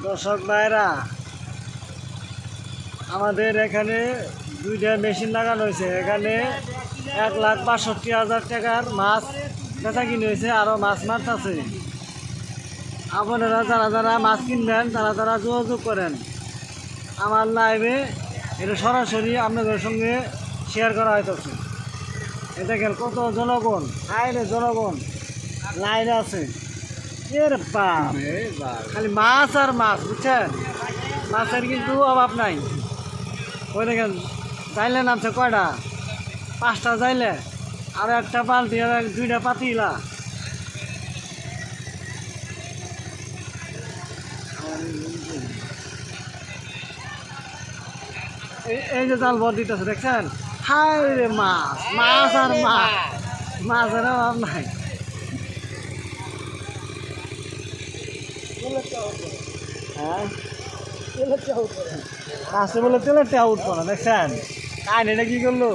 দর্শক ভাইরা, আমাদের এখানে দুইটা মেশিন লাগানো হয়েছে। এখানে 1,65,000 টাকার মাছ বেচা কিনে হয়েছে, আরও মাছ মারতেছে। আপনারা যারা যারা মাছ কিনবেন তারা যোগাযোগ করেন আমার লাইভে। এটা সরাসরি আপনাদের সঙ্গে শেয়ার করা হইতেছে। এ দেখেন কত জনগণ, আইরে জনগণ লাইনে আছে। এর বাপ, খালি মাছ আর মাছ, বুঝছেন? মাছের কিন্তু অভাব নাই। ওই দেখেন যাইলে নামছে কয়টা, 5টা যাইলে, আর একটা বালতি, আর 2টা পাতিলা। এই যে জাল ভর দিতেছে, দেখছেন? হাই রে মাছ, মাছ আর মাছ, মাছের অভাব নাই। হ্যাঁ, মাছে বলে তেলের টেয়া উঠবো না, দেখছেন? কাহিনিটা কি করলো?